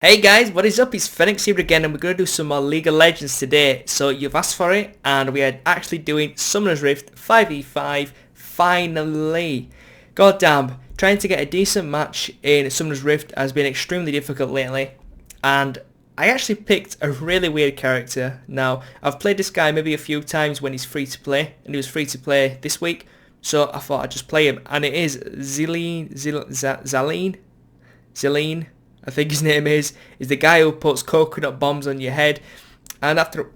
Hey guys, what is up? It's Phoenix here again, and we're going to do some more League of Legends today. So you've asked for it, and we are actually doing Summoner's Rift 5v5 finally. God damn, trying to get a decent match in Summoner's Rift has been extremely difficult lately, and I actually picked a really weird character. Now, I've played this guy maybe a few times when he's free to play, and he was free to play this week, so I thought I'd just play him, and it is Zilean, I think his name is the guy who puts coconut bombs on your head, and after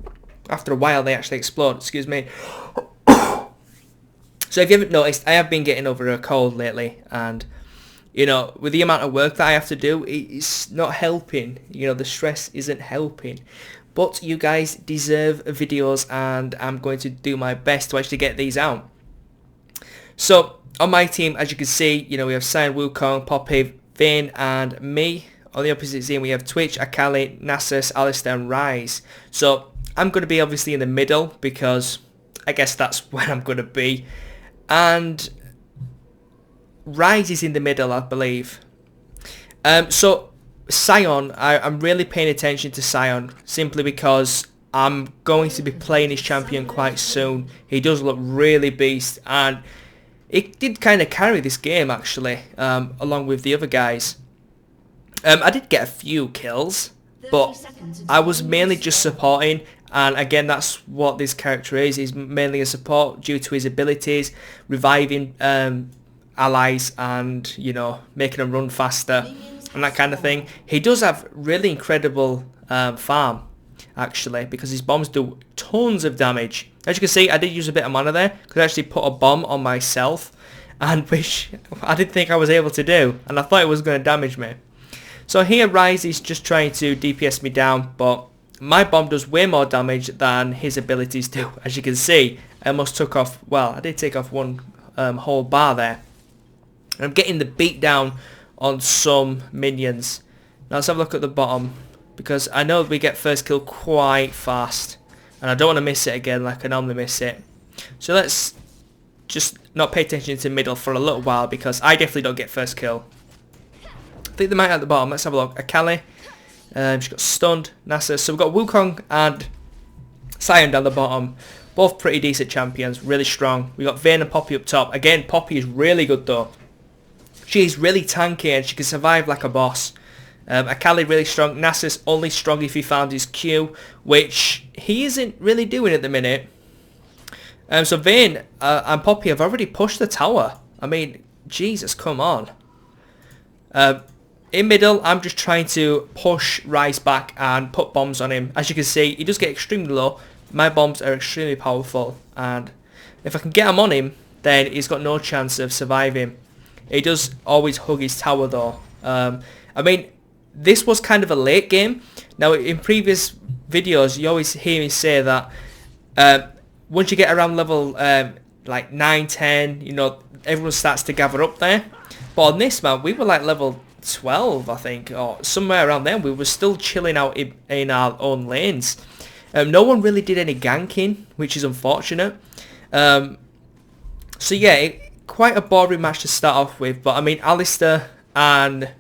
a while they actually explode. Excuse me. So if you haven't noticed, I have been getting over a cold lately, and you know, with the amount of work that I have to do, it's not helping. You know, the stress isn't helping. But you guys deserve videos, and I'm going to do my best to actually get these out. So on my team, as you can see, you know, we have Zilean, Wukong, Poppy, Vayne, and me. On the opposite team, we have Twitch, Akali, Nasus, Alistair, and Rise. So I'm going to be obviously in the middle because I guess that's where I'm going to be. And Rise is in the middle, I believe. So Zilean, I'm really paying attention to Zilean simply because I'm going to be playing his champion quite soon. He does look really beast, and it did kind of carry this game actually, along with the other guys. I did get a few kills, but I was mainly just supporting, and again that's what this character is. He's mainly a support due to his abilities, reviving allies and, you know, making them run faster and that kind of thing. He does have really incredible farm actually, because his bombs do tons of damage. As you can see, I did use a bit of mana there because I actually put a bomb on myself, and which I didn't think I was able to do, and I thought it was going to damage me. So here Rise is just trying to DPS me down, but my bomb does way more damage than his abilities do. As you can see, I almost took off, well, I did take off one whole bar there. And I'm getting the beat down on some minions. Now let's have a look at the bottom, because I know we get first kill quite fast, and I don't want to miss it again like I normally miss it. So let's just not pay attention to middle for a little while, because I definitely don't get first kill. I think they might at the bottom. Let's have a look. Akali, she's got stunned. Nasus. So we've got Wukong and Zilean down the bottom. Both pretty decent champions, really strong. We've got Vayne and Poppy up top. Again, Poppy is really good though. She's really tanky and she can survive like a boss. Akali really strong. Nasus only strong if he found his Q, which he isn't really doing at the minute. So Vayne and Poppy have already pushed the tower. I mean, Jesus, come on. In middle, I'm just trying to push Rise back and put bombs on him. As you can see, he does get extremely low. My bombs are extremely powerful, and if I can get them on him, then he's got no chance of surviving. He does always hug his tower though. I mean, this was kind of a late game. Now, in previous videos, you always hear me say that once you get around level like 9, 10, you know, everyone starts to gather up there. But on this map, we were like level 12, I think, or somewhere around there. We were still chilling out in our own lanes. No one really did any ganking, which is unfortunate. So yeah, quite a boring match to start off with. But I mean, Alistair and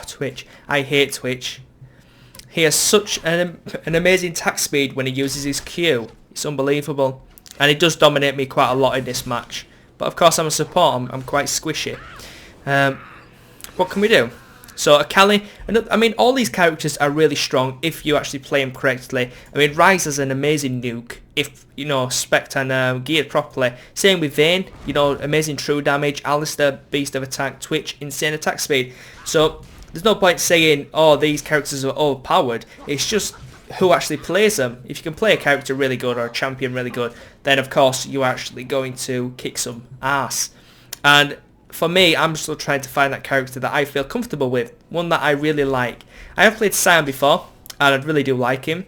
Twitch. I hate Twitch. He has such an amazing attack speed when he uses his Q. It's unbelievable, and he does dominate me quite a lot in this match. But of course, I'm a support. I'm quite squishy. What can we do? So Akali, I mean, all these characters are really strong if you actually play them correctly. I mean, Rise is an amazing nuke if, you know, spec'd and geared properly. Same with Vayne, you know, amazing true damage. Alistair, beast of attack. Twitch, insane attack speed. So there's no point saying, oh, these characters are overpowered. It's just who actually plays them. If you can play a character really good or a champion really good, then of course you're actually going to kick some ass. And for me, I'm still trying to find that character that I feel comfortable with, one that I really like. I have played Zilean before, and I really do like him.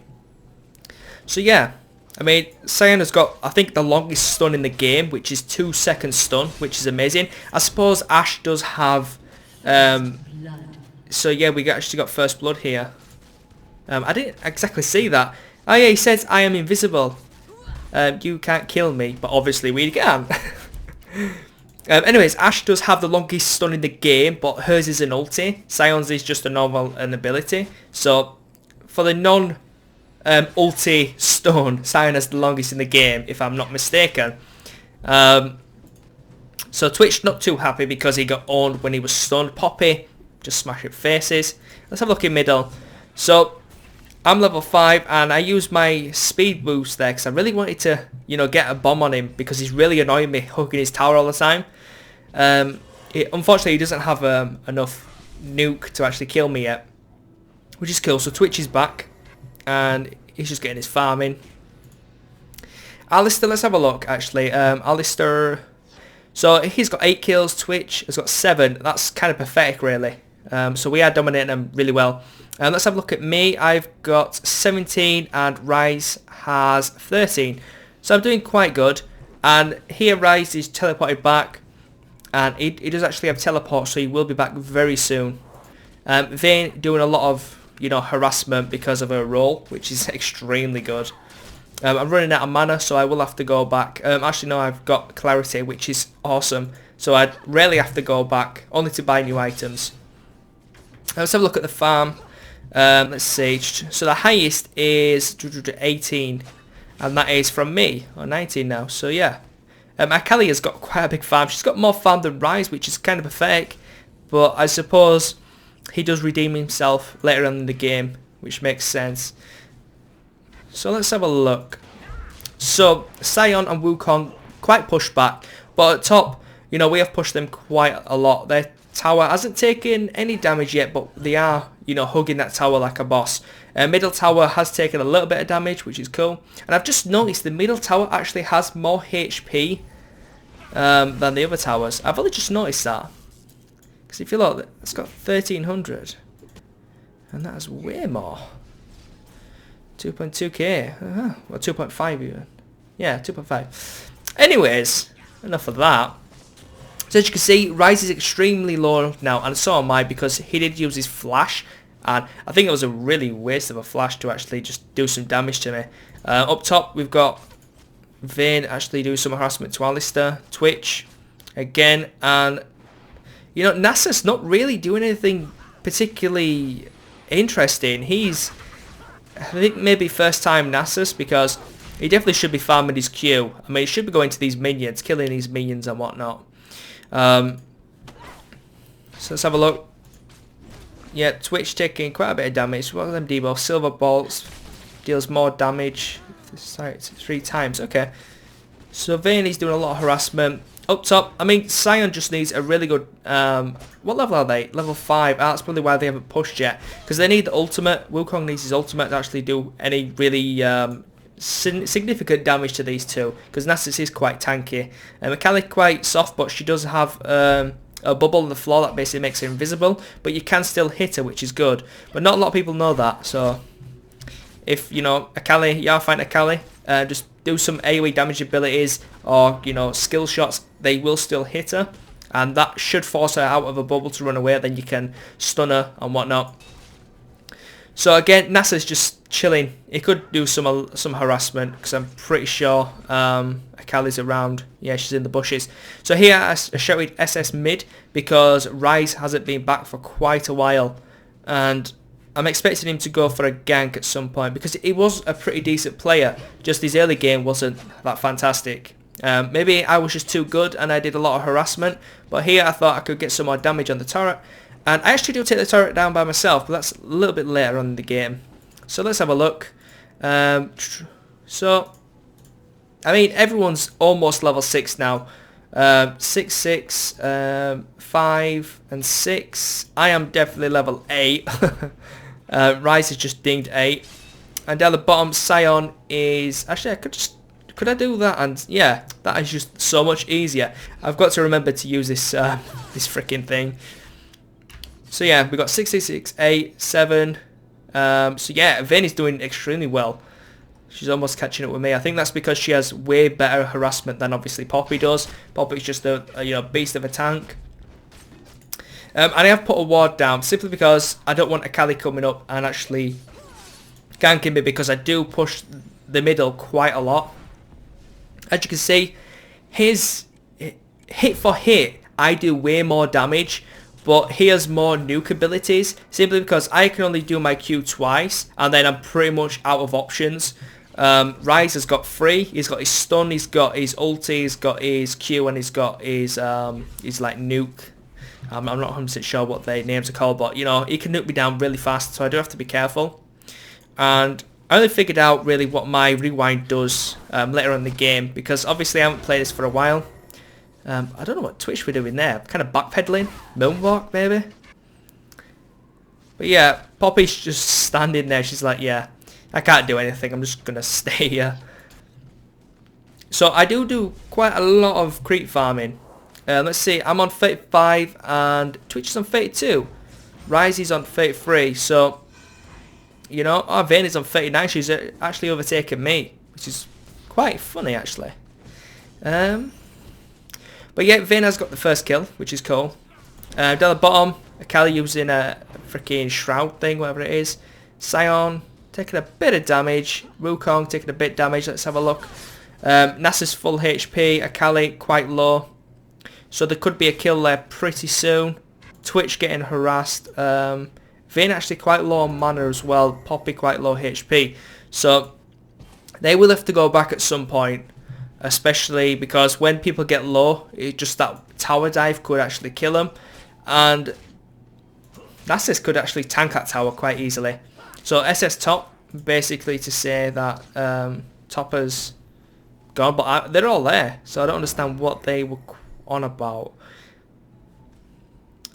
So yeah, I mean, Zilean has got, I think, the longest stun in the game, which is 2 seconds stun, which is amazing. I suppose Ashe does have, so yeah, we actually got first blood here. I didn't exactly see that. Oh yeah, he says I am invisible. You can't kill me, but obviously we can. Anyways, Ash does have the longest stun in the game, but hers is an ulti. Sion's is just a normal an ability. So for the non ulti stun, Sion has the longest in the game, if I'm not mistaken. So Twitch not too happy because he got owned when he was stunned. Poppy just smashing faces. Let's have a look in middle. So I'm level 5 and I used my speed boost there because I really wanted to, you know, get a bomb on him because he's really annoying me hugging his tower all the time. Unfortunately he doesn't have enough nuke to actually kill me yet, which is cool. So Twitch is back and he's just getting his farm in. Alistair, let's have a look actually. Alistair, so he's got 8 kills, Twitch has got 7. That's kind of pathetic really. So we are dominating them really well. Let's have a look at me. I've got 17 and Rise has 13. So I'm doing quite good. And here Rise is teleported back. And he does actually have teleport, so he will be back very soon. Vayne doing a lot of, you know, harassment because of her role, which is extremely good. I'm running out of mana, so I will have to go back. Actually, no, I've got clarity, which is awesome. So I rarely have to go back, only to buy new items. Let's have a look at the farm. Let's see. So the highest is 18, and that is from me, or 19 now. So yeah, Akali has got quite a big farm. She's got more farm than Rise, which is kind of pathetic, but I suppose he does redeem himself later on in the game, which makes sense. So let's have a look. So Sion and Wukong quite pushed back, but at top, you know, we have pushed them quite a lot. Their tower hasn't taken any damage yet, but they are, you know, hugging that tower like a boss. Middle tower has taken a little bit of damage, which is cool. And I've just noticed the middle tower actually has more HP than the other towers. I've only just noticed that. Because if you look, it's got 1300. And that is way more. 2.2k. Well, 2.5 even. Yeah, 2.5. Anyways, enough of that. So as you can see, Rise is extremely low now, and so am I, because he did use his flash, and I think it was a really waste of a flash to actually just do some damage to me. Up top, we've got Vayne actually doing some harassment to Alistair, Twitch, again, and, you know, Nasus not really doing anything particularly interesting. He's, I think, maybe first time Nasus, because he definitely should be farming his Q. I mean, he should be going to these minions, killing these minions and whatnot. So let's have a look. Yeah, Twitch taking quite a bit of damage. What are them debuffs? Silver bolts deals more damage. 3 times. Okay. So Vayne is doing a lot of harassment. Up top, I mean, Sion just needs a really good... what level are they? Level 5. That's probably why they haven't pushed yet. Because they need the ultimate. Wukong needs his ultimate to actually do any really... significant damage to these two, because Nasus is quite tanky. Akali quite soft, but she does have a bubble on the floor that basically makes her invisible, but you can still hit her, which is good. But not a lot of people know that, so if, you know, Akali, you are fighting Akali, just do some AoE damage abilities or, you know, skill shots, they will still hit her, and that should force her out of a bubble to run away. Then you can stun her and whatnot. So again, Nasus just chilling. He could do some harassment, because I'm pretty sure Akali's around. Yeah, she's in the bushes. So here I shouted SS mid because Rise hasn't been back for quite a while, and I'm expecting him to go for a gank at some point, because he was a pretty decent player. Just his early game wasn't that fantastic. Maybe I was just too good and I did a lot of harassment, but here I thought I could get some more damage on the turret. And I actually do take the turret down by myself, but that's a little bit later on in the game. So let's have a look. So, I mean, everyone's almost level 6 now. 6, 6, 5, and 6. I am definitely level 8. Rise is just dinged 8. And down the bottom, Sion is... Actually, I could I do that? And yeah, that is just so much easier. I've got to remember to use this this freaking thing. So yeah, we've got 6, 6, 6, 8, 7. So yeah, Vayne is doing extremely well. She's almost catching up with me. I think that's because she has way better harassment than obviously Poppy does. Poppy's just a you know, beast of a tank. And I have put a ward down simply because I don't want Akali coming up and actually ganking me, because I do push the middle quite a lot. As you can see, his hit for hit, I do way more damage, but he has more nuke abilities, simply because I can only do my Q twice, and then I'm pretty much out of options. Rise has got 3, he's got his stun, he's got his ulti, he's got his Q, and he's got his like nuke. I'm not 100% sure what their names are called, but you know, he can nuke me down really fast, so I do have to be careful. And I only figured out really what my rewind does later on in the game, because obviously I haven't played this for a while. I don't know what Twitch we're doing there. Kind of backpedaling, moonwalk maybe. But yeah, Poppy's just standing there. She's like, yeah, I can't do anything. I'm just gonna stay here. So I do quite a lot of creep farming. Let's see, I'm on 35 and Twitch is on 32. Rise is on 33. So, you know, our Vayne is on 39. She's actually overtaken me, which is quite funny actually. But yeah, Vayne has got the first kill, which is cool. Down at the bottom, Akali using a freaking shroud thing, whatever it is. Sion taking a bit of damage. Wukong taking a bit of damage. Let's have a look. Nasa's full HP. Akali quite low. So there could be a kill there pretty soon. Twitch getting harassed. Vayne actually quite low on mana as well. Poppy quite low HP. So they will have to go back at some point. Especially because when people get low, just that tower dive could actually kill them. And Nasus could actually tank that tower quite easily. So SS top, basically to say that Topper's gone. But they're all there. So I don't understand what they were on about.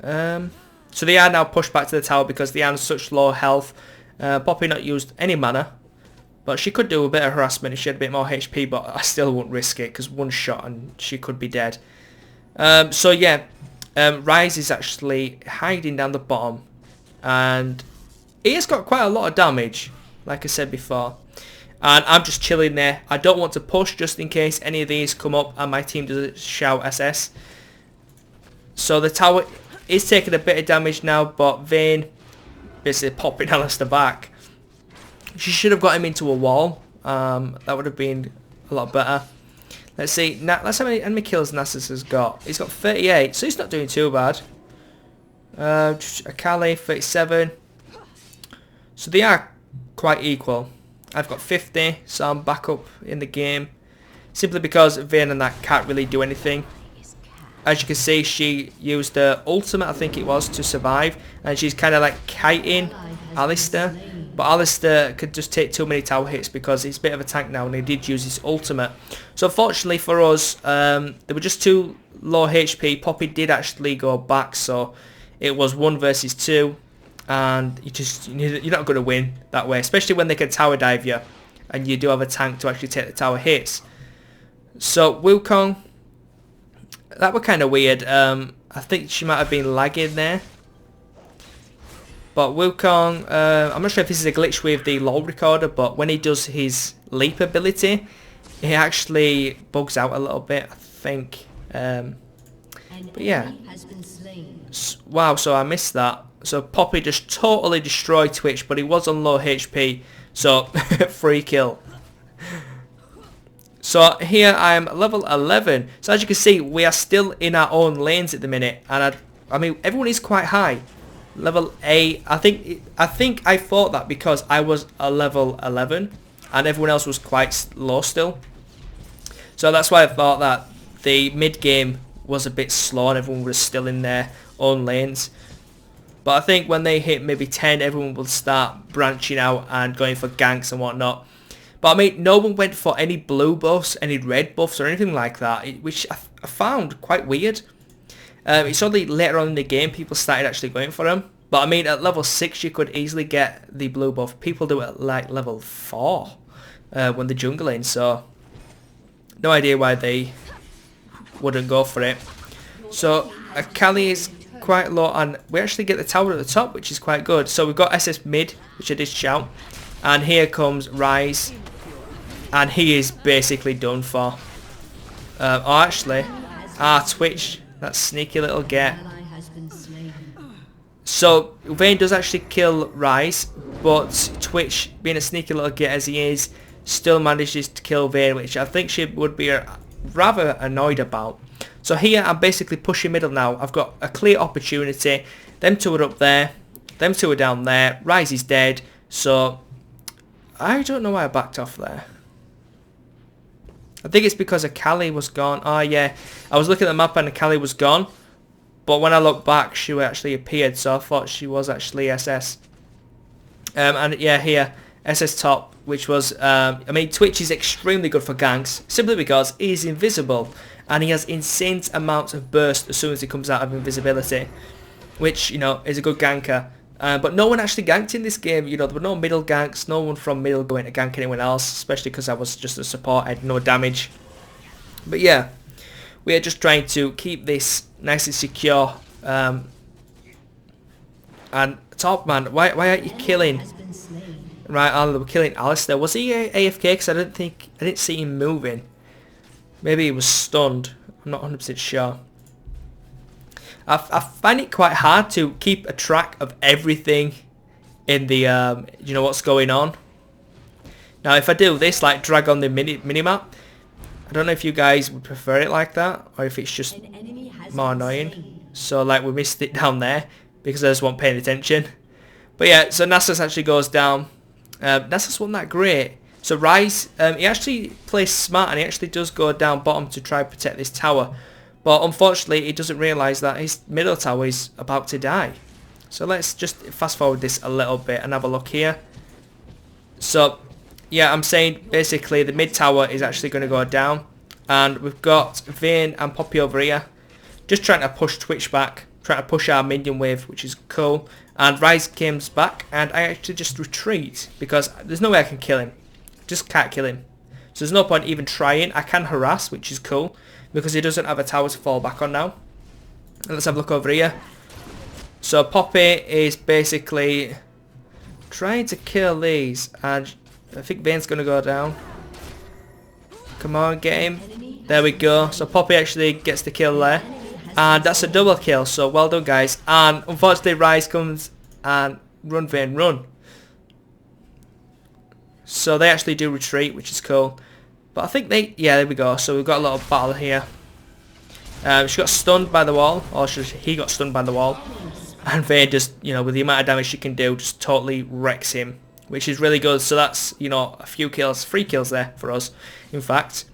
So they are now pushed back to the tower because they are on such low health. Poppy not used any mana. But she could do a bit of harassment if she had a bit more HP, but I still wouldn't risk it because one shot and she could be dead. So yeah, Rise is actually hiding down the bottom, and he has got quite a lot of damage, like I said before. And I'm just chilling there. I don't want to push just in case any of these come up and my team doesn't shout SS. So the tower is taking a bit of damage now, but Vayne basically popping Alistair back. She should have got him into a wall. That would have been a lot better. Let's see. Let's see how many enemy kills Nasus has got. He's got 38, so he's not doing too bad. Akali, 37. So they are quite equal. I've got 50, so I'm back up in the game. Simply because Vayne and that can't really do anything. As you can see, she used her ultimate, I think it was, to survive. And she's kind of like kiting Alistair. But Alistair could just take too many tower hits because he's a bit of a tank now and he did use his ultimate. So unfortunately for us, they were just too low HP. Poppy did actually go back, so it was 1 versus 2. And you're not going to win that way, especially when they can tower dive you. And you do have a tank to actually take the tower hits. So Wukong, that were kind of weird. I think she might have been lagging there. But Wukong, I'm not sure if this is a glitch with the LoL recorder, but when he does his leap ability, he actually bugs out a little bit, I think. But yeah. Wow, so I missed that. So Poppy just totally destroyed Twitch, but he was on low HP, so free kill. So here I am level 11. So as you can see, we are still in our own lanes at the minute, and I mean everyone is quite high. Level 8. I think I thought that because I was a level 11 and everyone else was quite low still. So that's why I thought that the mid game was a bit slow and everyone was still in their own lanes. But I think when they hit maybe 10, everyone will start branching out and going for ganks and whatnot. But I mean, no one went for any blue buffs, any red buffs or anything like that, which I found quite weird. It's only later on in the game people started actually going for them. But I mean, at level 6 you could easily get the blue buff. People do it at like level 4 when they're jungling, so no idea why they wouldn't go for it. So Akali is quite low, and we actually get the tower at the top, which is quite good. So we've got SS mid, which I did shout, and here comes Rise, and he is basically done for. Oh, actually, Twitch, that sneaky little get. So Vayne does actually kill Rise, but Twitch, being a sneaky little get as he is, still manages to kill Vayne, which I think she would be rather annoyed about. So here I'm basically pushing middle now. I've got a clear opportunity. Them two are up there. Them two are down there. Rise is dead. So I don't know why I backed off there. I think it's because Akali was gone. Oh yeah, I was looking at the map and Akali was gone. But when I looked back, she actually appeared. So I thought she was actually SS. And yeah, here, SS top, which was, I mean, Twitch is extremely good for ganks. Simply because he's invisible. And he has insane amounts of burst as soon as he comes out of invisibility. Which, you know, is a good ganker. But no one actually ganked in this game. You know, there were no middle ganks. No one from middle going to gank anyone else. Especially because I was just a support. I had no damage. But yeah, we are just trying to keep this nice and secure. And top man, why aren't you killing? Right, oh, they were killing Alistair. Was he AFK? Because I didn't see him moving. Maybe he was stunned. I'm not 100% sure. I find it quite hard to keep a track of everything in the, you know, what's going on. Now, if I do this, like drag on the minimap, I don't know if you guys would prefer it like that, or if it's just more annoying. So, like, we missed it down there, because I just wasn't paying attention. But yeah, so Nasus actually goes down. Nasus wasn't that great. So Rise, he actually plays smart, and he actually does go down bottom to try and protect this tower. But unfortunately, he doesn't realise that his middle tower is about to die. So let's just fast forward this a little bit and have a look here. So, yeah, I'm saying basically the mid tower is actually going to go down. And we've got Vayne and Poppy over here. Just trying to push Twitch back. Trying to push our minion wave, which is cool. And Rise comes back, and I actually just retreat. Because there's no way I can kill him. Just can't kill him. So there's no point even trying. I can harass, which is cool. Because he doesn't have a tower to fall back on now. And let's have a look over here. So Poppy is basically trying to kill these. And I think Vayne's going to go down. Come on, get him. There we go. So Poppy actually gets the kill there. And that's a double kill. So well done, guys. And unfortunately, Rise comes and run, Vayne, run. So they actually do retreat, which is cool. But I think they... Yeah, there we go. So we've got a little battle here. She got stunned by the wall. Or he got stunned by the wall. And Vayne just, you know, with the amount of damage she can do, just totally wrecks him. Which is really good. So that's, you know, a few kills. 3 kills there for us, in fact.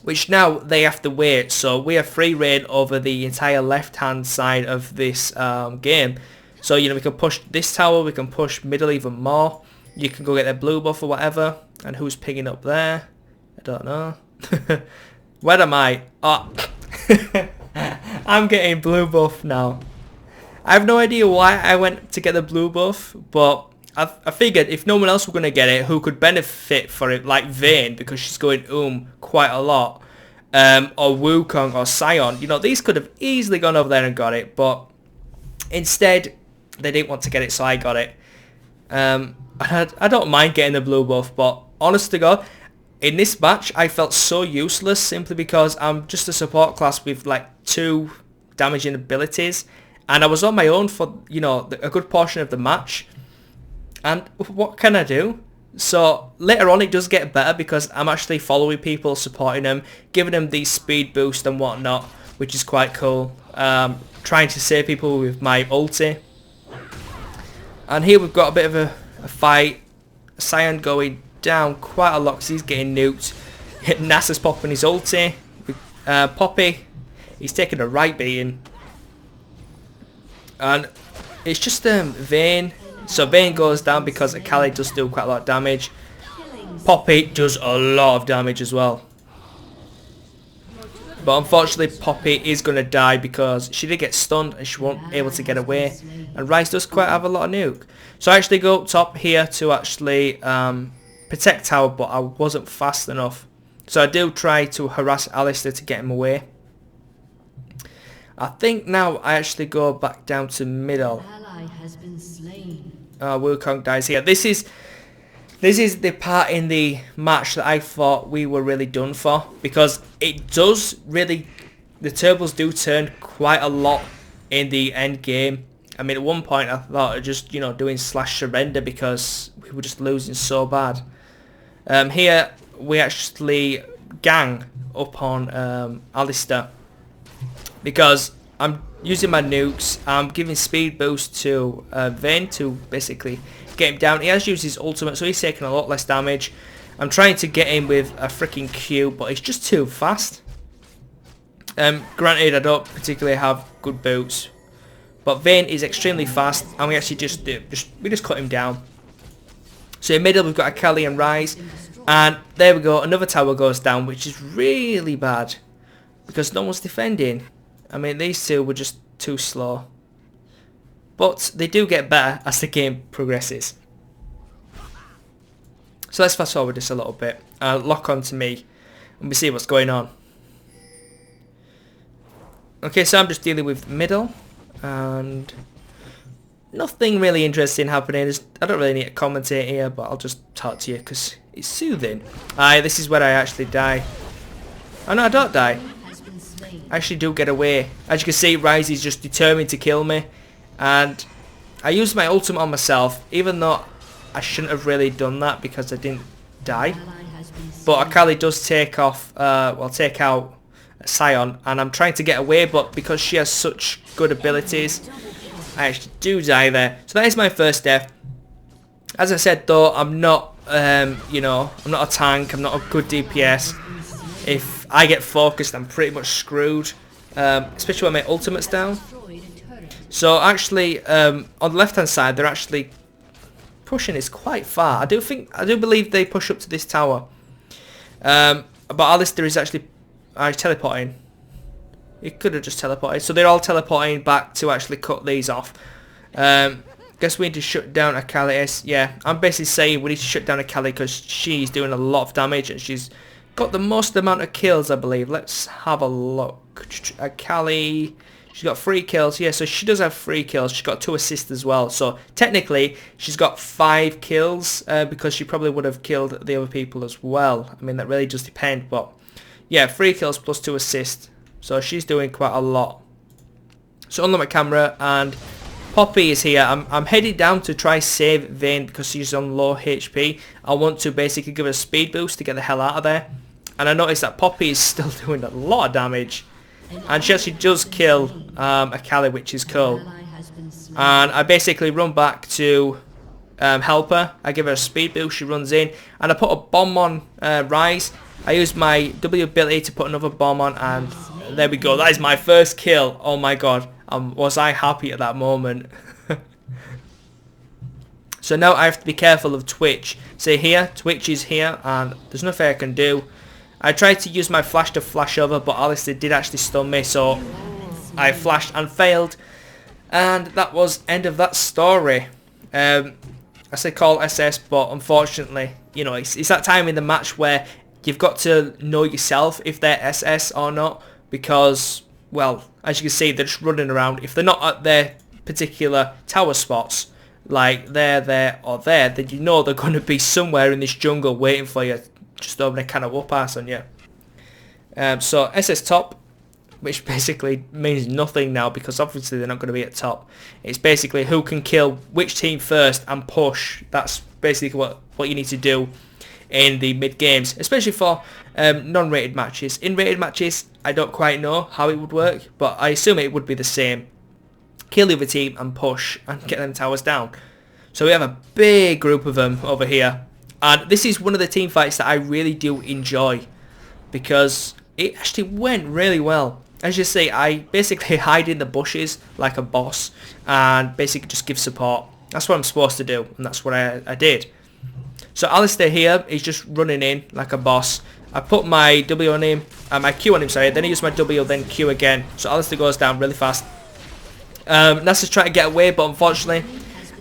Which now they have to wait. So we have free reign over the entire left-hand side of this game. So, you know, we can push this tower. We can push middle even more. You can go get their blue buff or whatever. And who's picking up there? I don't know. Where am I? Oh. I'm getting blue buff now. I have no idea why I went to get the blue buff, but I figured if no one else were going to get it, who could benefit for it, like Vayne, because she's going quite a lot, or Wukong or Sion. You know, these could have easily gone over there and got it, but instead they didn't want to get it, so I got it. I don't mind getting the blue buff, but honest to God, in this match, I felt so useless simply because I'm just a support class with like 2 damaging abilities. And I was on my own for, you know, a good portion of the match. And what can I do? So later on it does get better because I'm actually following people, supporting them, giving them the speed boost and whatnot, which is quite cool. Trying to save people with my ulti. And here we've got a bit of a fight. Sion going down quite a lot because he's getting nuked. NASA's popping his ulti. Poppy, he's taking a right beating. And it's just Vayne. So Vayne goes down because Akali does do quite a lot of damage. Poppy does a lot of damage as well. But unfortunately Poppy is going to die because she did get stunned and she won't be able to get away. And Rise does quite have a lot of nuke. So I actually go up top here to actually protect tower, but I wasn't fast enough. So I do try to harass Alistair to get him away. I think now I actually go back down to middle. Wukong dies here. This is the part in the match that I thought we were really done for, because it does really, the turbos do turn quite a lot in the end game. I mean, at one point I thought of just, you know, doing slash surrender because we were just losing so bad. Here we actually gang up on Alistair because I'm using my nukes. I'm giving speed boost to Vayne to basically get him down. He has used his ultimate, so he's taking a lot less damage. I'm trying to get him with a freaking Q, but he's just too fast. Granted, I don't particularly have good boots, but Vayne is extremely fast, and we actually just cut him down. So in middle we've got Akali and Ryze, and there we go. Another tower goes down, which is really bad because no one's defending. I mean, these two were just too slow, but they do get better as the game progresses. So let's fast forward this a little bit. Lock on to me, and we see what's going on. Okay, so I'm just dealing with middle, and nothing really interesting happening. I don't really need to commentate here, but I'll just talk to you because it's soothing. This is where I actually die. Oh no, I don't die. I actually do get away. As you can see, Ryze is just determined to kill me, and I used my ultimate on myself, even though I shouldn't have really done that because I didn't die. But Akali does take off, take out Sion, and I'm trying to get away, but because she has such good abilities, I actually do die there. So that is my first death. As I said though, I'm not, I'm not a tank, I'm not a good DPS. If I get focused, I'm pretty much screwed, especially when my ultimate's down. So actually, on the left hand side, they're actually pushing this quite far. I do believe they push up to this tower. But Alistair is actually teleporting. He could have just teleported. So they're all teleporting back to actually cut these off. Guess we need to shut down Akali. Yeah, I'm basically saying we need to shut down Akali because she's doing a lot of damage and she's got the most amount of kills, I believe. Let's have a look. Akali, she's got 3 kills. Yeah, so she does have 3 kills. She's got 2 assists as well. So technically, she's got 5 kills because she probably would have killed the other people as well. I mean, that really does depend. But yeah, 3 kills plus 2 assists. So she's doing quite a lot. So unlock my camera and Poppy is here. I'm headed down to try save Vayne because she's on low HP. I want to basically give her a speed boost to get the hell out of there. And I noticed that Poppy is still doing a lot of damage. And she actually does kill Akali, which is cool. And I basically run back to help her. I give her a speed boost, she runs in. And I put a bomb on Ryze. I used my W ability to put another bomb on, and there we go. That is my first kill. Oh my god. Was I happy at that moment. So now I have to be careful of Twitch. See here, Twitch is here, and there's nothing I can do. I tried to use my flash to flash over, but Alistair did actually stun me, so I flashed and failed. And that was end of that story. I say call SS, but unfortunately, you know, it's that time in the match where you've got to know yourself if they're SS or not, because, well, as you can see, they're just running around. If they're not at their particular tower spots, like there, or there, then you know they're going to be somewhere in this jungle waiting for you, just over a can of whoop ass on you. So SS top, which basically means nothing now because obviously they're not going to be at top. It's basically who can kill which team first and push. That's basically what you need to do in the mid games, especially for non-rated matches. In rated matches, I don't quite know how it would work, but I assume it would be the same. Kill the other team and push and get them towers down. So we have a big group of them over here, and this is one of the team fights that I really do enjoy because it actually went really well. As you see, I basically hide in the bushes like a boss and basically just give support. That's what I'm supposed to do, and that's what I did. So Alistair here is just running in like a boss. I put my W on him, my Q on him, sorry, then I use my W, then Q again. So Alistair goes down really fast. Nasa's trying to get away, but unfortunately,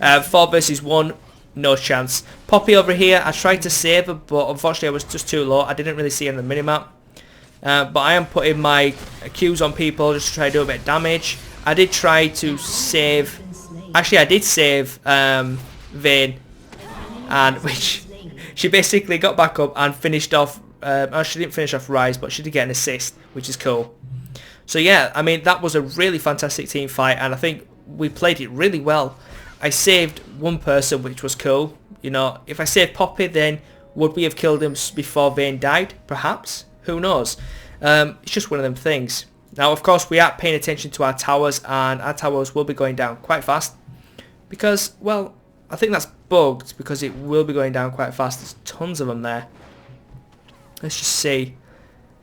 4 versus 1, no chance. Poppy over here, I tried to save her, but unfortunately I was just too low. I didn't really see her on the minimap. But I am putting my Qs on people just to try to do a bit of damage. I did try to save, actually I did save Vayne, and which she basically got back up and finished off, she didn't finish off Ryze, but she did get an assist, which is cool. So yeah, I mean, that was a really fantastic team fight, and I think we played it really well. I saved one person, which was cool. You know, if I saved Poppy, then would we have killed him before Vayne died? Perhaps. who knows? It's just one of them things. Now, of course, we are paying attention to our towers, and our towers will be going down quite fast. Because, well, I think that's bugged, because it will be going down quite fast. There's tons of them there. Let's just see.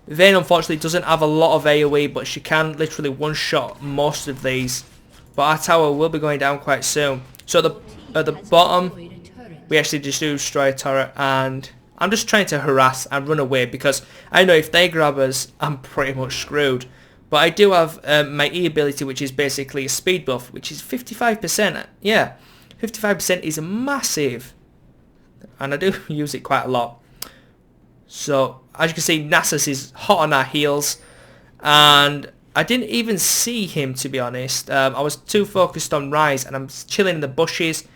Vayne, unfortunately, doesn't have a lot of AoE, but she can literally one-shot most of these. But our tower will be going down quite soon. So at the bottom, we actually just do destroy a turret, and I'm just trying to harass and run away, because I know if they grab us, I'm pretty much screwed. But I do have my E ability, which is basically a speed buff, which is 55%. Yeah, 55% is massive. And I do use it quite a lot. So, as you can see, Nasus is hot on our heels. And I didn't even see him, to be honest. I was too focused on Rise, and I'm chilling in the bushes.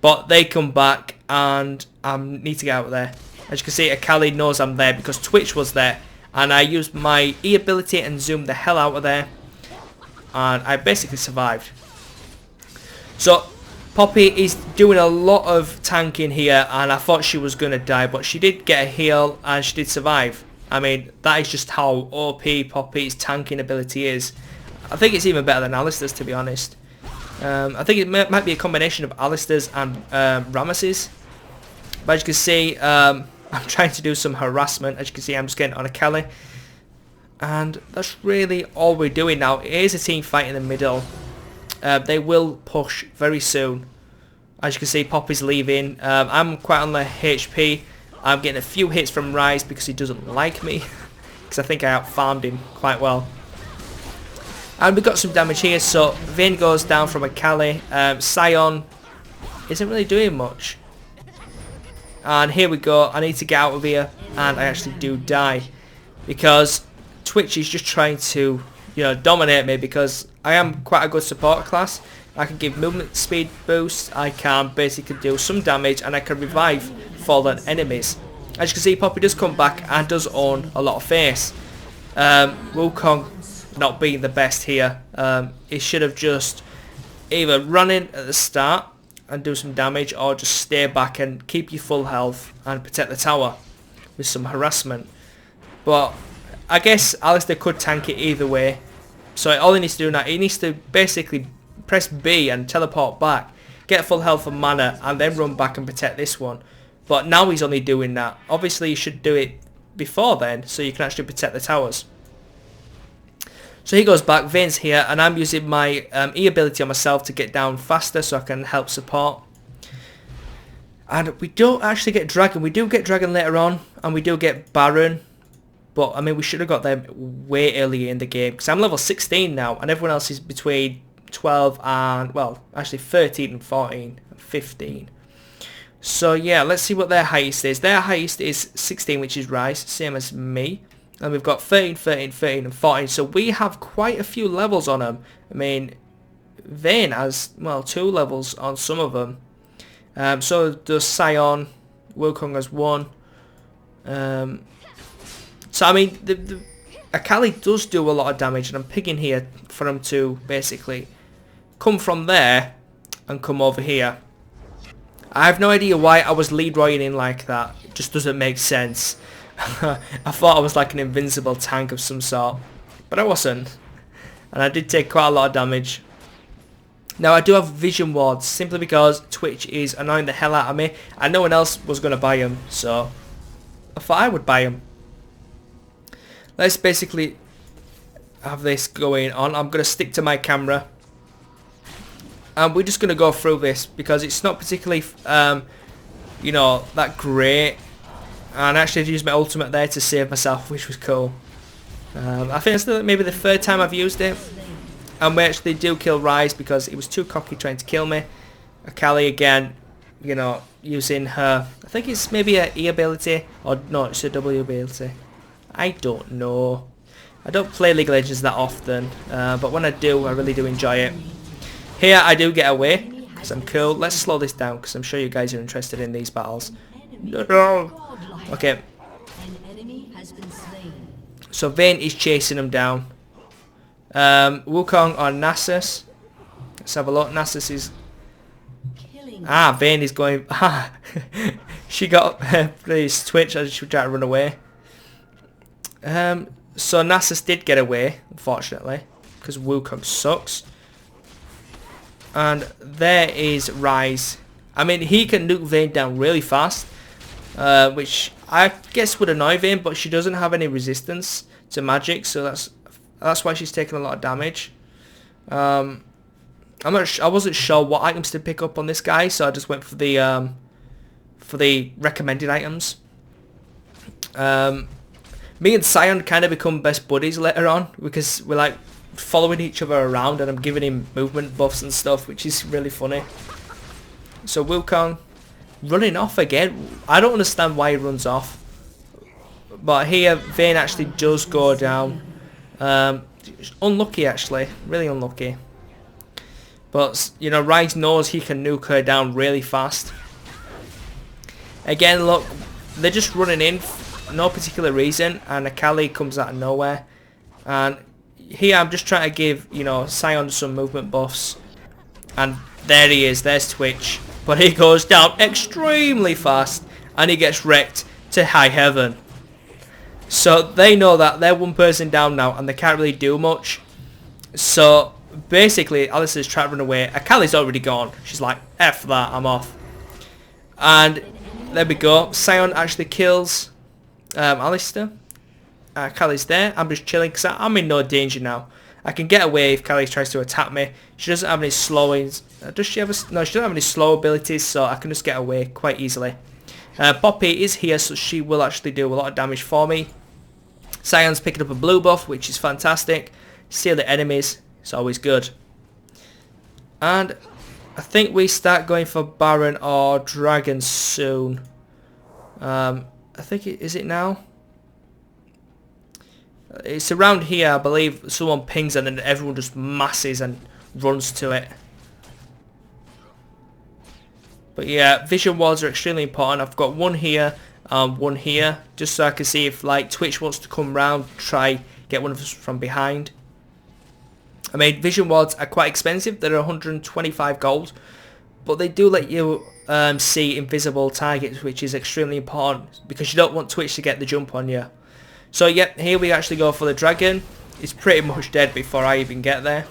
But they come back, and I need to get out of there. As you can see, Akali knows I'm there because Twitch was there. And I used my E ability and zoomed the hell out of there. And I basically survived. So, Poppy is doing a lot of tanking here, and I thought she was going to die. But she did get a heal, and she did survive. I mean, that is just how OP Poppy's tanking ability is. I think it's even better than Alistar's, to be honest. I think it might be a combination of Alistar's and Rammus's. But as you can see, I'm trying to do some harassment. As you can see, I'm just getting on Akali. And that's really all we're doing now. It is a team fight in the middle. They will push very soon. As you can see, Poppy's leaving. I'm quite on the HP. I'm getting a few hits from Rise because he doesn't like me. Because I think I out-farmed him quite well. And we got some damage here. So Vayne goes down from Akali. Sion isn't really doing much. And here we go. I need to get out of here. And I actually do die. Because Twitch is just trying to, dominate me. Because I am quite a good support class. I can give movement speed boosts. I can basically do some damage. And I can revive fallen enemies. As you can see, Poppy does come back and does own a lot of face. Wukong not being the best here. He should have just either run in at the start and do some damage, or just stay back and keep your full health and protect the tower with some harassment. But I guess Alistar could tank it either way. So all he needs to do now, he needs to basically press B and teleport back, get full health and mana, and then run back and protect this one. But now he's only doing that. Obviously you should do it before then, so you can actually protect the towers. So he goes back, Vayne's here, and I'm using my E ability on myself to get down faster so I can help support. And we don't actually get Dragon. We do get Dragon later on, and we do get Baron. But, I mean, we should have got them way earlier in the game. Because I'm level 16 now, and everyone else is between 12 and, well, actually 13 and 14 and 15. So, yeah, let's see what their highest is. Their highest is 16, which is Rise, same as me. And we've got 13, 13, 13 and 14. So we have quite a few levels on them. I mean, Vayne has, well, 2 levels on some of them. So does Sion. Wukong has 1. So, I mean, the Akali does do a lot of damage. And I'm picking here for him to basically come from there and come over here. I have no idea why I was lead roying in like that. It just doesn't make sense. I thought I was like an invincible tank of some sort, but I wasn't, and I did take quite a lot of damage. Now I do have vision wards simply because Twitch is annoying the hell out of me and no one else was going to buy them, so I thought I would buy them. Let's basically have this going on. I'm going to stick to my camera and we're just going to go through this because it's not particularly that great. And I actually used my ultimate there to save myself, which was cool. I think it's maybe the 3rd time I've used it. And we actually do kill Rise because he was too cocky trying to kill me. Akali again, using her, I think it's maybe a E ability, or no, it's a W ability. I don't know. I don't play League of Legends that often, but when I do, I really do enjoy it. Here I do get away, because I'm cool. Let's slow this down, because I'm sure you guys are interested in these battles. No. Okay. So Vayne is chasing him down. Wukong on Nasus. Let's have a look. Nasus is... Vayne is going... She got please Twitch as she tried to run away. So Nasus did get away, unfortunately, because Wukong sucks. And there is Rise. I mean, he can nuke Vayne down really fast, which I guess would annoy Vayne, but she doesn't have any resistance to magic, so that's why she's taking a lot of damage. I wasn't sure what items to pick up on this guy, so I just went for the recommended items. Me and Sion kind of become best buddies later on because we're like following each other around and I'm giving him movement buffs and stuff, which is really funny. So Wukong running off again. I don't understand why he runs off. But here Vayne actually does go down. Unlucky actually, really unlucky. But you know, Rise knows he can nuke her down really fast. Again, look, they're just running in for no particular reason, and Akali comes out of nowhere. And here I'm just trying to give, you know, Sion some movement buffs. And there he is, there's Twitch. But he goes down extremely fast, and he gets wrecked to high heaven. So they know that they're one person down now, and they can't really do much. So basically, Alice is trying to run away. Akali's already gone. She's like, F that, I'm off. And there we go. Sion actually kills Alistair. Kali's there. I'm just chilling because I'm in no danger now. I can get away if Kali tries to attack me. She doesn't have any slowings. Does she have a... No, she doesn't have any slow abilities, so I can just get away quite easily. Poppy is here, so she will actually do a lot of damage for me. Sion's picking up a blue buff, which is fantastic. Steal the enemies. It's always good. And I think we start going for Baron or Dragon soon. I think is it now? It's around here, I believe. Someone pings and then everyone just masses and runs to it. But yeah, vision wards are extremely important. I've got one here, just so I can see if like Twitch wants to come round, try get one of us from behind. I mean, vision wards are quite expensive. They're 125 gold, but they do let you see invisible targets, which is extremely important because you don't want Twitch to get the jump on you. So yep, here we actually go for the dragon. It's pretty much dead before I even get there.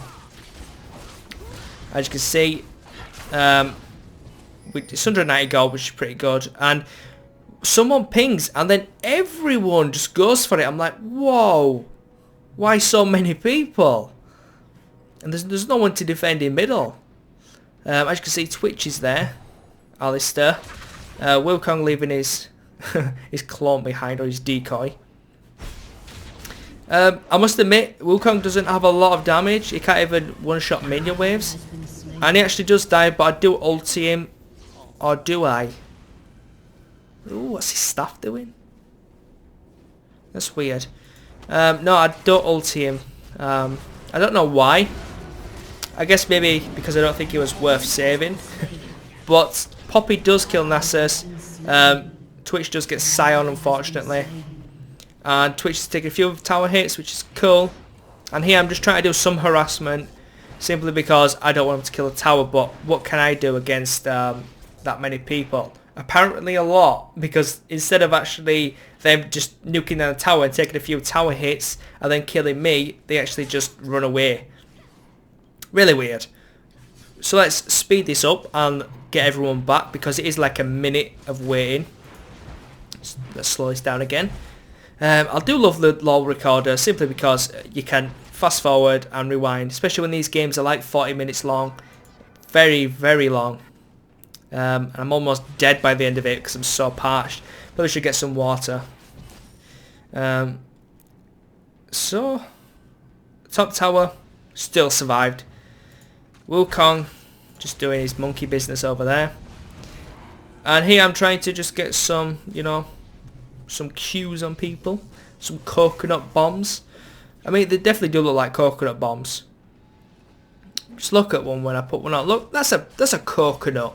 As you can see, it's 190 gold, which is pretty good. And someone pings, and then everyone just goes for it. I'm like, whoa, why so many people? And there's no one to defend in middle. As you can see, Twitch is there. Alistair. Wukong leaving his his clone behind, or his decoy. I must admit, Wukong doesn't have a lot of damage. He can't even one-shot minion waves. And he actually does die, but I do ulti him. Or do I? Ooh, what's his staff doing? That's weird. No, I don't ulti him. I don't know why. I guess maybe because I don't think he was worth saving. But Poppy does kill Nasus. Twitch does get Sion, unfortunately. And Twitch is taking a few tower hits, which is cool. And here I'm just trying to do some harassment, simply because I don't want him to kill a tower. But what can I do against that many people? Apparently a lot, because instead of actually them just nuking down a tower and taking a few tower hits and then killing me, they actually just run away. Really weird. So let's speed this up and get everyone back, because it is like a minute of waiting. Let's slow this down again. I do love the LOL recorder simply because you can fast forward and rewind, especially when these games are like 40 minutes long. Very, very long. And I'm almost dead by the end of it because I'm so parched. Probably should get some water. So, top tower still survived. Wukong just doing his monkey business over there. And here I'm trying to just get some, you know, some cues on people. Some coconut bombs. I mean, they definitely do look like coconut bombs. Just look at one when I put one on. Look, that's a coconut.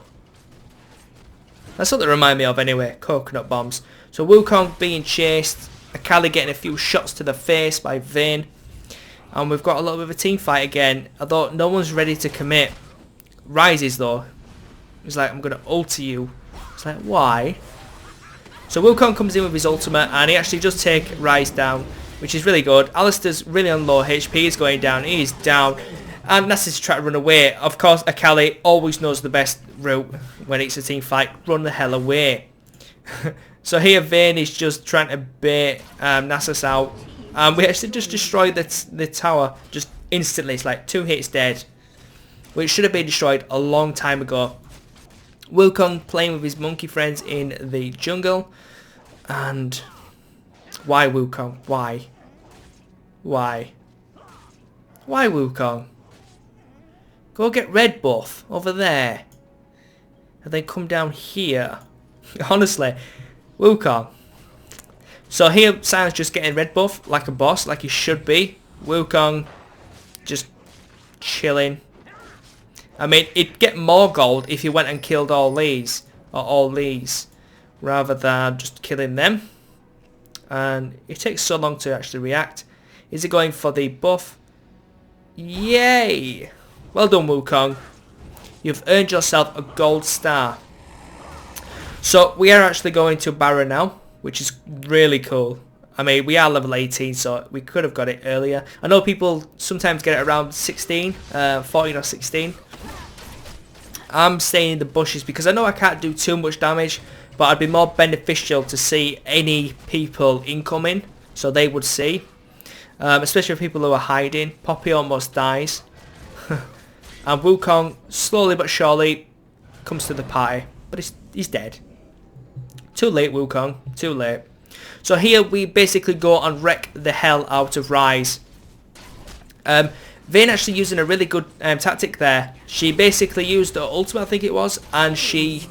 That's what they remind me of anyway, coconut bombs. So Wukong being chased, Akali getting a few shots to the face by Vayne. And we've got a little bit of a team fight again, although no one's ready to commit. Rises though. He's like, I'm going to ulti you. It's like, why? So Wukong comes in with his ultimate, and he actually does take Rise down. which is really good. Alistair's really on low HP. He's going down. He's down. And Nasa's trying to run away. Of course, Akali always knows the best route when it's a team fight. Run the hell away. So here Vayne is just trying to bait Nasus out. We actually just destroyed the tower just instantly. It's like 2 hits dead. Which should have been destroyed a long time ago. Wukong playing with his monkey friends in the jungle. And why Wukong? Why? Why? Why Wukong? Go get red buff over there. And then come down here. Honestly, Wukong. So here Sion's just getting red buff like a boss, like he should be. Wukong just chilling. I mean, it'd get more gold if you went and killed all these, or all these, rather than just killing them. And it takes so long to actually react. Is it going for the buff? Yay! Well done, Wukong. You've earned yourself a gold star. So we are actually going to Baron now, which is really cool. I mean, we are level 18, so we could have got it earlier. I know people sometimes get it around 16, 14 or 16. I'm staying in the bushes because I know I can't do too much damage, but it'd be more beneficial to see any people incoming, so they would see. Especially for people who are hiding. Poppy almost dies. And Wukong, slowly but surely, comes to the party. But he's dead. Too late, Wukong. Too late. So here we basically go and wreck the hell out of Ryze. Vayne actually using a really good tactic there. She basically used the ultimate, I think it was, and she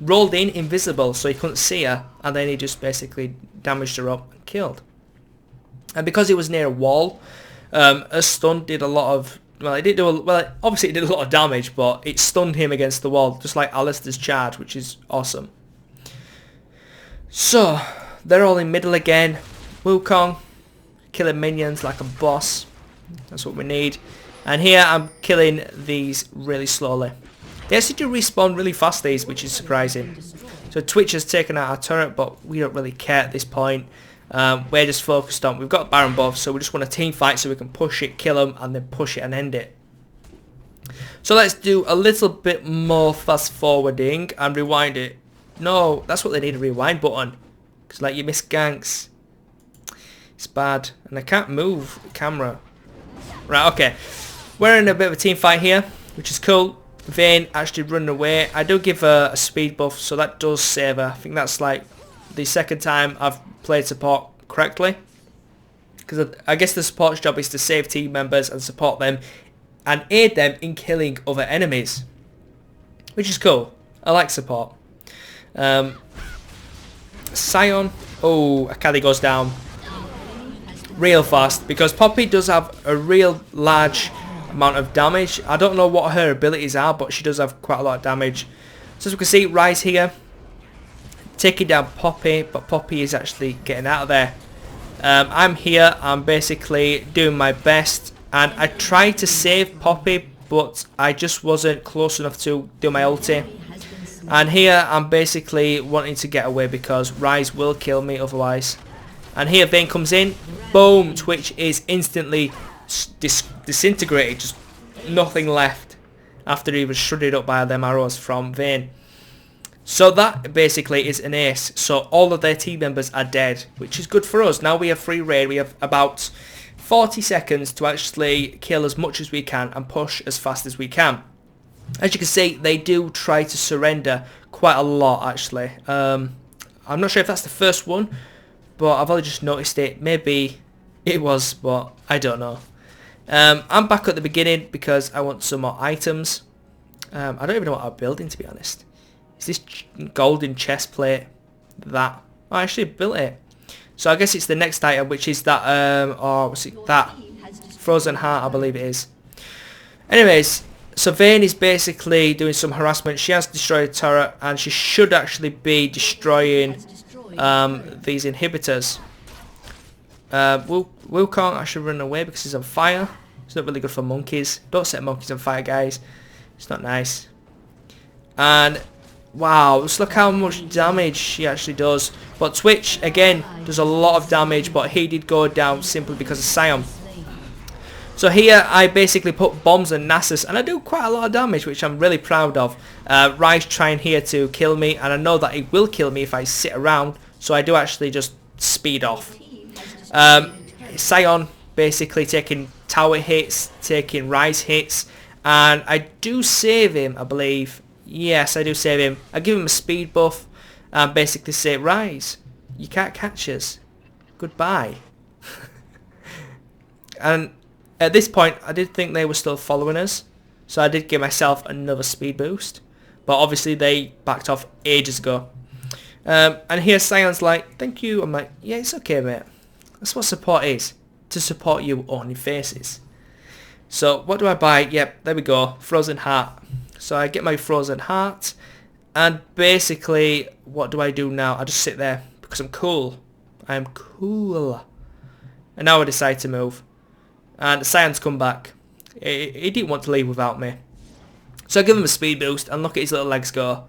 rolled in invisible so he couldn't see her, and then he just basically damaged her up and killed. And because he was near a wall, a stun did a lot of, well, it did do obviously it did a lot of damage, but it stunned him against the wall, just like Alistair's charge, which is awesome. So they're all in middle again. Wukong killing minions like a boss. That's what we need. And here I'm killing these really slowly. They actually do respawn really fast, these, which is surprising. So Twitch has taken out our turret, but we don't really care at this point. We're just focused on, we've got Baron buff, so we just want a team fight so we can push it, kill them, and then push it and end it. So let's do a little bit more fast forwarding and rewind it. No, that's what they need, a rewind button. Because like you miss ganks. It's bad. And I can't move the camera. Right, okay. We're in a bit of a team fight here, which is cool. Vayne actually running away. I do give her a speed buff, so that does save her. I think that's like the second time I've played support correctly. Because I guess the support's job is to save team members and support them and aid them in killing other enemies. Which is cool. I like support. Sion. Oh, Akali goes down real fast because Poppy does have a real large amount of damage. I don't know what her abilities are, but she does have quite a lot of damage. So as we can see, Ryze here taking down Poppy, but Poppy is actually getting out of there. I'm here, I'm basically doing my best, and I tried to save Poppy, but I just wasn't close enough to do my ulti. And here I'm basically wanting to get away because Ryze will kill me otherwise. And here Vayne comes in, boom, Twitch is instantly disintegrated, just nothing left after he was shredded up by them arrows from Vayne. So that basically is an ace. So all of their team members are dead, which is good for us. Now we have free reign. We have about 40 seconds to actually kill as much as we can and push as fast as we can. As you can see, they do try to surrender quite a lot actually. I'm not sure if that's the first one, but I've only just noticed it. Maybe it was, but I don't know. I'm back at the beginning because I want some more items. I don't even know what I'm building, to be honest. Is this golden chest plate? That? Oh, I actually built it. So I guess it's the next item, which is that, or what's it? That frozen heart, I believe it is. Anyways, so Vayne is basically doing some harassment. She has destroyed a turret, and she should actually be destroying these inhibitors. Wukong actually run away because he's on fire. It's not really good for monkeys. Don't set monkeys on fire, guys. It's not nice. And Wow, just look how much damage she actually does. But Twitch, again, does a lot of damage, but he did go down simply because of Zilean. So here, I basically put bombs and Nasus, and I do quite a lot of damage, which I'm really proud of. Ryze trying here to kill me, and I know that he will kill me if I sit around, so I do actually just speed off. Zilean basically taking tower hits, taking Ryze hits, and I do save him, I believe. Yes, I do save him. I give him a speed buff and basically say, Ryze, you can't catch us. Goodbye. And at this point, I did think they were still following us, so I did give myself another speed boost. But obviously they backed off ages ago. And here Zilean's like, thank you. I'm like, yeah, it's okay, mate. That's what support is. To support you on your faces. So what do I buy? Yep, there we go. Frozen heart. So I get my frozen heart. And basically, what do I do now? I just sit there because I'm cool. I'm cool. And now I decide to move. And Zilean's come back. He didn't want to leave without me. So I give him a speed boost and look at his little legs go.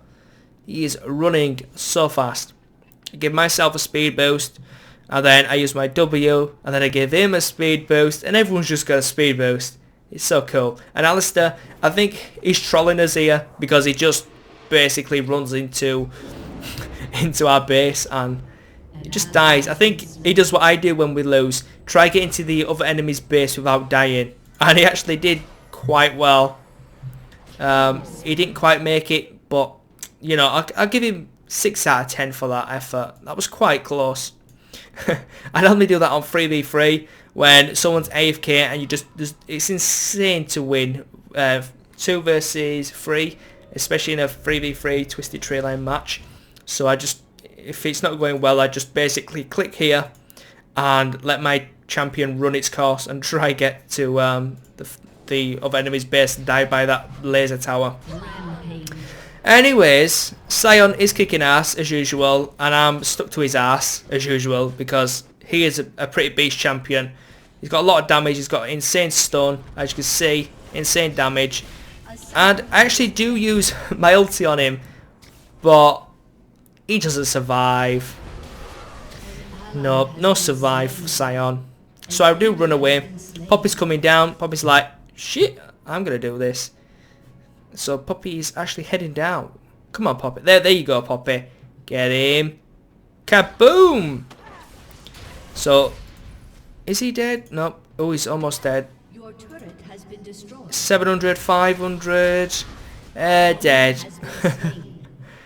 He is running so fast. I give myself a speed boost. And then I use my W. And then I give him a speed boost. And everyone's just got a speed boost. It's so cool. And Alistair, I think he's trolling us here. Because he just basically runs into our base. And he just dies. I think he does what I do when we lose. Try get into the other enemy's base without dying. And he actually did quite well. He didn't quite make it. But, you know, I'll give him 6 out of 10 for that effort. That was quite close. I only do that on 3v3 when someone's AFK and you just it's insane to win 2 versus 3, especially in a 3v3 twisted tree line match. So I just, if it's not going well, I just basically click here and let my champion run its course and try get to the other enemy's base and die by that laser tower. Anyways, Zilean is kicking ass as usual, and I'm stuck to his ass as usual because he is a pretty beast champion. He's got a lot of damage, he's got insane stun, as you can see, insane damage. And I actually do use my ulti on him, but he doesn't survive. No survive for Zilean. So I do run away. Poppy's coming down, Poppy's like, shit, I'm gonna do this. So Poppy's actually heading down. Come on, Poppy. There you go, Poppy. Get him. Kaboom! So, is he dead? Nope. Oh, he's almost dead. Your turret has been destroyed. 700, 500. Dead.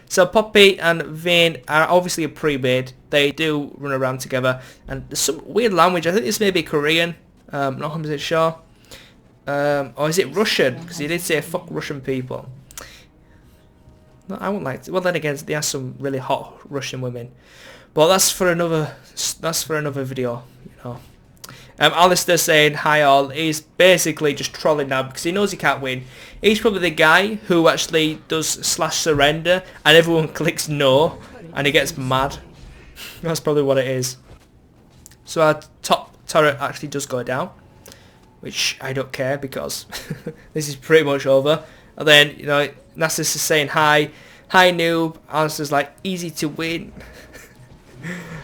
So Poppy and Vayne are obviously a pre-made. They do run around together. And there's some weird language. I think this may be Korean. Not 100% sure. Or is it Russian? Because he did say fuck Russian people. No, I won't like to. Well, then again, there are some really hot Russian women. But that's for another video, you know. Alistair saying hi all. He's basically just trolling now because he knows he can't win. He's probably the guy who actually does /surrender and everyone clicks no and he gets mad. That's probably what it is. So our top turret actually does go down, which I don't care because this is pretty much over. And then, you know, Nasus is saying hi noob. Alistair's like, easy to win.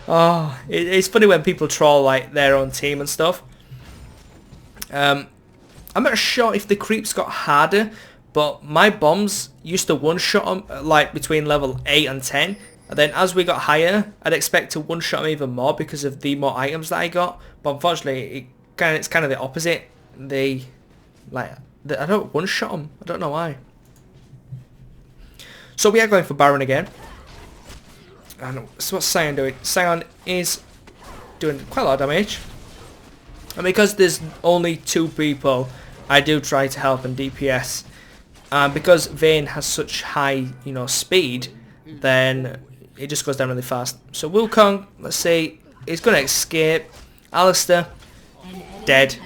Oh, it's funny when people troll like their own team and stuff. I'm not sure if the creeps got harder, but my bombs used to one-shot them like between level 8 and 10. And then as we got higher, I'd expect to one-shot them even more because of the more items that I got. But unfortunately, it's kind of the opposite. I don't one-shot them. I don't know why. So we are going for Baron again. And so what's Zilean doing? Zilean is doing quite a lot of damage. And because there's only 2 people, I do try to help and DPS. And because Vayne has such high, you know, speed, then it just goes down really fast. So Wukong, let's see, he's going to escape. Alistair, dead.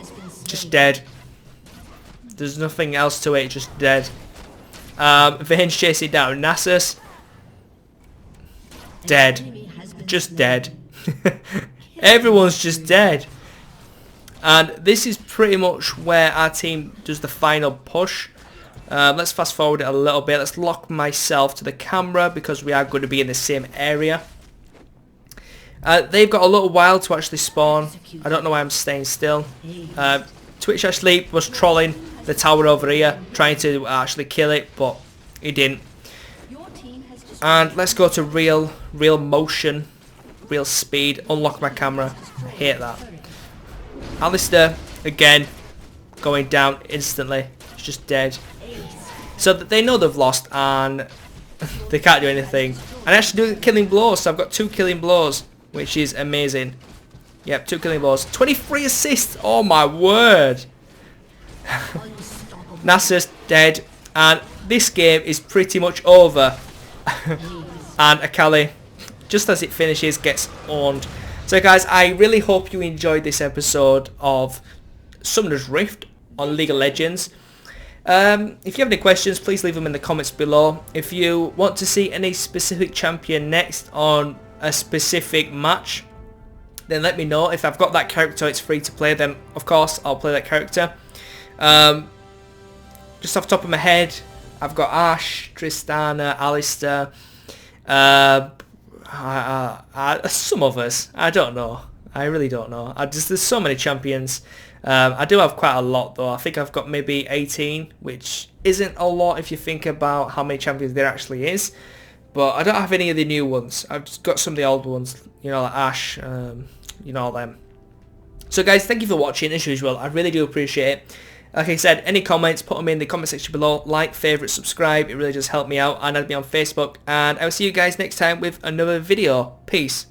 Just dead. There's nothing else to it, just dead. Vayne's chasing down Nasus. Dead. Just dead. Everyone's just dead. And this is pretty much where our team does the final push. Let's fast forward it a little bit. Let's lock myself to the camera because we are going to be in the same area. They've got a little while to actually spawn. I don't know why I'm staying still. Twitch actually was trolling the tower over here, trying to actually kill it, but he didn't. And let's go to real motion, real speed. Unlock my camera. I hate that. Alistair again going down instantly. He's just dead. So they know they've lost and they can't do anything. And I actually do killing blows, so I've got 2 killing blows, which is amazing. Yep, 2 killing blows. 23 assists! Oh my word! Nasser's dead. And this game is pretty much over. And Akali, just as it finishes, gets owned. So guys, I really hope you enjoyed this episode of Summoner's Rift on League of Legends. If you have any questions, please leave them in the comments below. If you want to see any specific champion next on a specific match, then let me know. If I've got that character, it's free to play, then of course I'll play that character. Just off the top of my head, I've got Ashe, Tristana, Alistair, some others. I don't know. I really don't know. There's so many champions. I do have quite a lot though. I think I've got maybe 18, which isn't a lot if you think about how many champions there actually is. But I don't have any of the new ones. I've just got some of the old ones, you know, like Ashe, you know, all them. So guys, thank you for watching as usual. I really do appreciate it. Like I said, any comments, put them in the comment section below. Like, favourite, subscribe. It really does help me out. And add me on Facebook. And I'll see you guys next time with another video. Peace.